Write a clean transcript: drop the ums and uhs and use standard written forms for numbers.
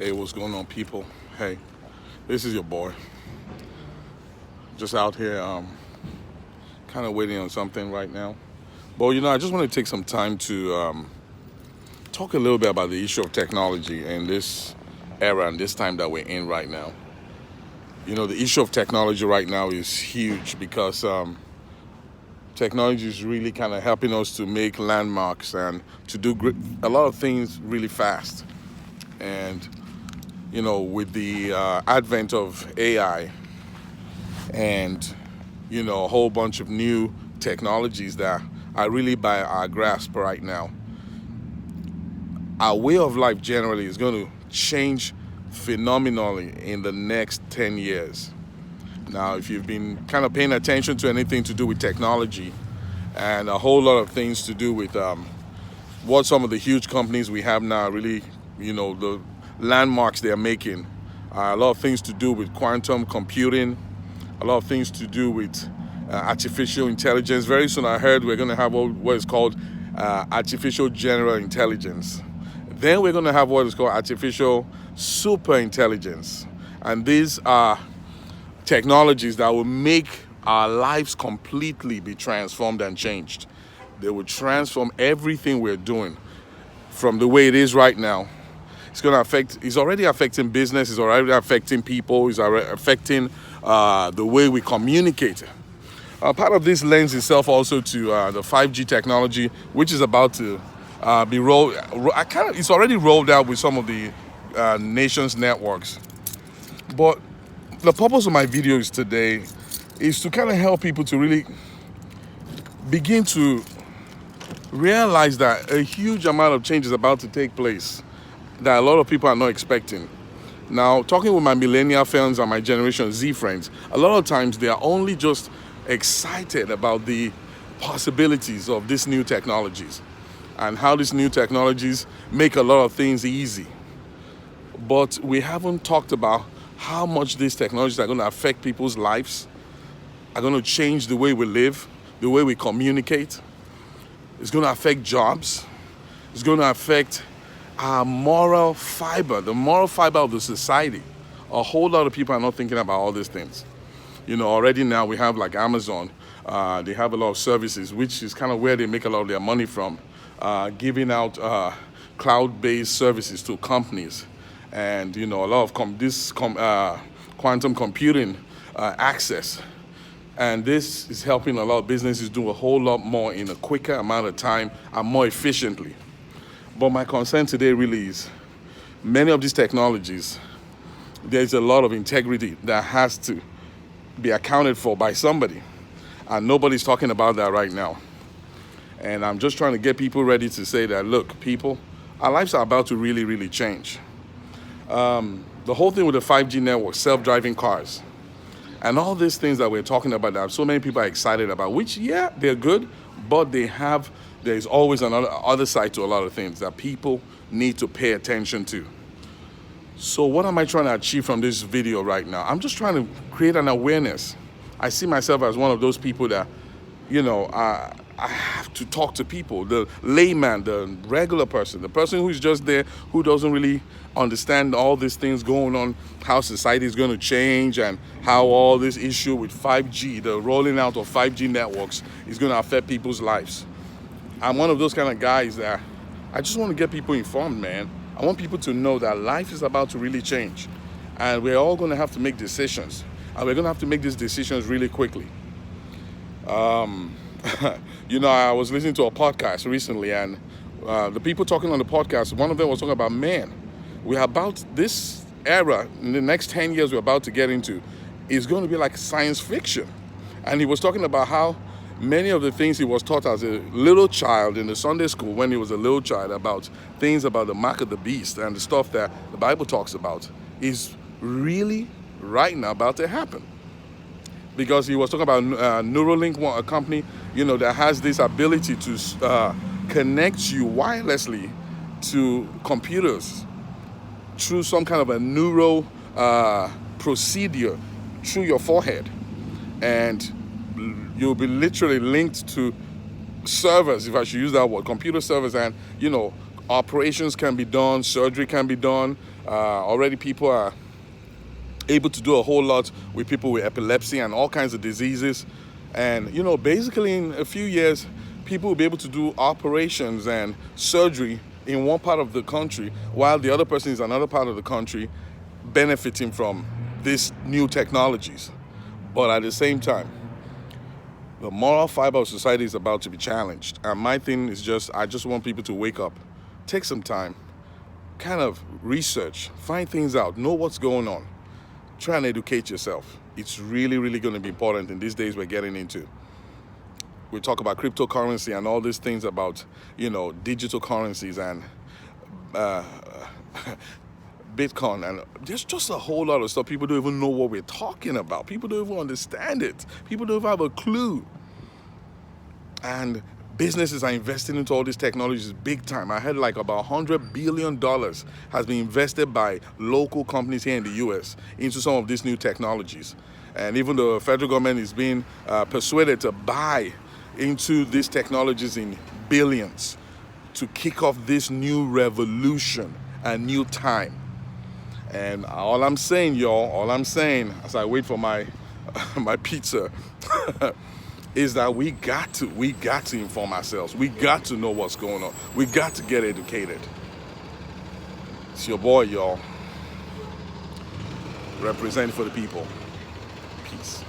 Hey, what's going on, people? Hey, this is your boy. Just out here, kind of waiting on something right now. But I just want to take some time to talk a little bit about the issue of technology in this era and this time that we're in right now. The issue of technology right now is huge because technology is really kind of helping us to make landmarks and to do a lot of things really fast. And with the advent of AI and, a whole bunch of new technologies that are really by our grasp right now, our way of life generally is going to change phenomenally in the next 10 years. Now, if you've been kind of paying attention to anything to do with technology and a whole lot of things to do with what some of the huge companies we have now really, the landmarks they're making, a lot of things to do with quantum computing, a lot of things to do with artificial intelligence. Very soon I heard we're going to have what is called artificial general intelligence. Then we're going to have what is called artificial super intelligence. And these are technologies that will make our lives completely be transformed and changed. They will transform everything we're doing from the way it is right now. It's already affecting business, it's already affecting people, it's already affecting the way we communicate. Part of this lends itself also to the 5G technology, which is about to be rolled. It's already rolled out with some of the nation's networks. But the purpose of my videos today is to kind of help people to really begin to realize that a huge amount of change is about to take place that a lot of people are not expecting. Now, talking with my millennial friends and my Generation Z friends, a lot of times they are only just excited about the possibilities of these new technologies and how these new technologies make a lot of things easy. But we haven't talked about how much these technologies are going to affect people's lives, are going to change the way we live, the way we communicate. It's going to affect jobs. It's going to affect our moral fiber, the moral fiber of the society. A whole lot of people are not thinking about all these things. Already now we have like Amazon. They have a lot of services, which is kind of where they make a lot of their money from, giving out cloud-based services to companies. And, a lot of quantum computing access. And this is helping a lot of businesses do a whole lot more in a quicker amount of time and more efficiently. But my concern today really is many of these technologies, there's a lot of integrity that has to be accounted for by somebody. And nobody's talking about that right now. And I'm just trying to get people ready to say that, look, people, our lives are about to really, really change. The whole thing with the 5G network, self-driving cars, and all these things that we're talking about that so many people are excited about, which, yeah, they're good, but there's always another other side to a lot of things that people need to pay attention to. So what am I trying to achieve from this video right now? I'm just trying to create an awareness. I see myself as one of those people that, I have to talk to people, the layman, the regular person, the person who's just there, who doesn't really understand all these things going on, how society is going to change and how all this issue with 5G, the rolling out of 5G networks is going to affect people's lives. I'm one of those kind of guys that I just want to get people informed, man. I want people to know that life is about to really change. And we're all going to have to make decisions. And we're going to have to make these decisions really quickly. I was listening to a podcast recently, and the people talking on the podcast, one of them was talking about, man, we're about this era, in the next 10 years we're about to get into, is going to be like science fiction. And he was talking about how many of the things he was taught as a little child in the Sunday school when he was a little child about things about the mark of the beast and the stuff that the Bible talks about is really right now about to happen. Because he was talking about Neuralink, a company, that has this ability to connect you wirelessly to computers through some kind of a neural procedure through your forehead. And you'll be literally linked to servers, if I should use that word, computer servers, and Operations can be done, surgery can be done. Already people are able to do a whole lot with people with epilepsy and all kinds of diseases. And, you know, basically in a few years, people will be able to do operations and surgery in one part of the country while the other person is another part of the country benefiting from these new technologies. But at the same time, the moral fiber of society is about to be challenged. And my thing is I just want people to wake up, take some time, kind of research, find things out, know what's going on. Try and educate yourself. It's really, really going to be important in these days we're getting into. We talk about cryptocurrency and all these things about, you know, digital currencies and Bitcoin, and there's just a whole lot of stuff. People don't even know what we're talking about. People don't even understand it. People don't even have a clue. And businesses are investing into all these technologies big time. I heard like about $100 billion has been invested by local companies here in the US into some of these new technologies. And even the federal government is being persuaded to buy into these technologies in billions to kick off this new revolution, a new time. And all I'm saying, y'all, as I wait for my my pizza, is that we got to inform ourselves. We got to know what's going on. We got to get educated. It's your boy, y'all, representing for the people. Peace.